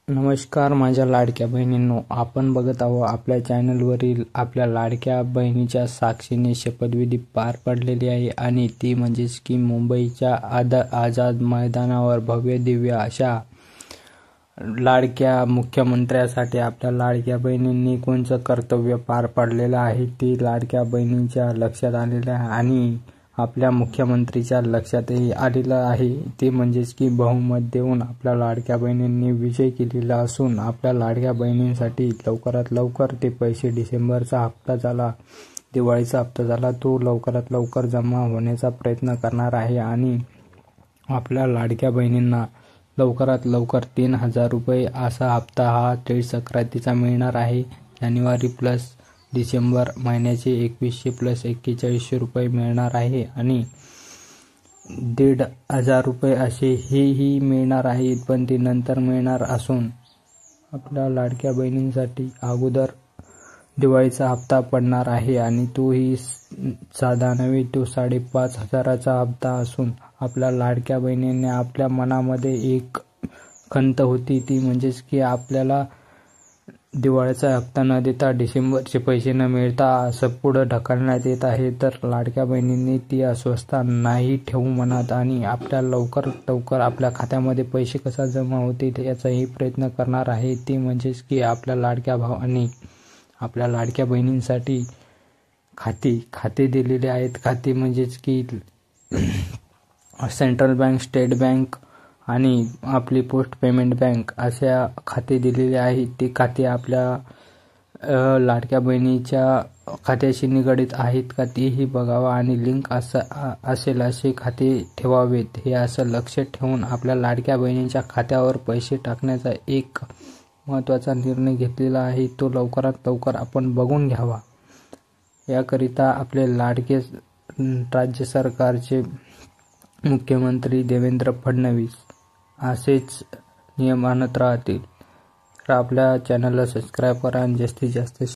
नमस्कार माझ्या लाडक्या बहिणींनो, आपण बघत आहोत आपल्या चॅनलवरील आपल्या लाडक्या बहिणीच्या साक्षीने शपथविधी पार पडलेली आहे आणि ती म्हणजेच की मुंबईच्या आझाद मैदानावर भव्य दिव्य अशा लाडक्या मुख्यमंत्र्यासाठी आपल्या लाडक्या बहिणींनी कोणचं कर्तव्य पार पाडलेलं आहे ते लाडक्या बहिणींच्या लक्षात आलेलं आहे आणि आपल्या मुख्यमंत्रीच्या लक्षातही आलेलं आहे। ते म्हणजेच की बहुमत देऊन आपल्या लाडक्या बहिणींनी विजय केलेला असून आपल्या लाडक्या बहिणींसाठी लवकरात लवकर ते पैसे डिसेंबरचा हप्ता झाला, दिवाळीचा हप्ता झाला, तो लवकरात लवकर जमा होण्याचा प्रयत्न करणार आहे आणि आपल्या लाडक्या बहिणींना लवकरात लवकर 3000 रुपये असा हप्ता हा तीळ संक्रांतीचा मिळणार आहे। जानेवारी प्लस डिसेंबर महिन्याचे 2100 प्लस 4100 रुपये मिळणार आहे आणि 1500 रुपये असे हेही मिळणार आहेत, पण ते नंतर मिळणार असून आपल्या लाडक्या बहिणींसाठी अगोदर दिवाळीचा हप्ता पडणार आहे आणि तोही साधा नव्हे, तो 5500चा हप्ता असून आपल्या लाडक्या बहिणींनी आपल्या मनामध्ये एक खंत होती, ती म्हणजेच की आपल्याला दिवाळीचा हप्ता न देता डिसेंबरचे पैसे न मिळता असं पुढं ढकलण्यात येत आहे। तर लाडक्या बहिणींनी ती अस्वस्थता नाही ठेवू मनात आणि आपल्या लवकरात लवकर आपल्या खात्यामध्ये पैसे कसा जमा होतील याचाही प्रयत्न करणार आहे। ते म्हणजेच की आपल्या लाडक्या भावांनी आपल्या लाडक्या बहिणींसाठी खाते दिलेले आहेत। खाते म्हणजेच की सेंट्रल बँक, स्टेट बँक आणि आपली पोस्ट पेमेंट बँक अशा खाते दिलेले आहेत। ते खाते आपल्या लाडक्या बहिणीच्या खात्याशी निगडित आहेत का तेही बघावा आणि लिंक असेल असे खाते ठेवावेत, हे असं लक्ष ठेवून आपल्या लाडक्या बहिणीच्या खात्यावर पैसे टाकण्याचा एक महत्त्वाचा निर्णय घेतलेला आहे, तो लवकरात लवकर आपण बघून घ्यावा। याकरिता आपले लाडके राज्य सरकारचे मुख्यमंत्री देवेंद्र फडणवीस असेच नियम आणत राहतील। तर आपल्या चॅनलला सबस्क्राईब करा आणि जास्तीत जास्त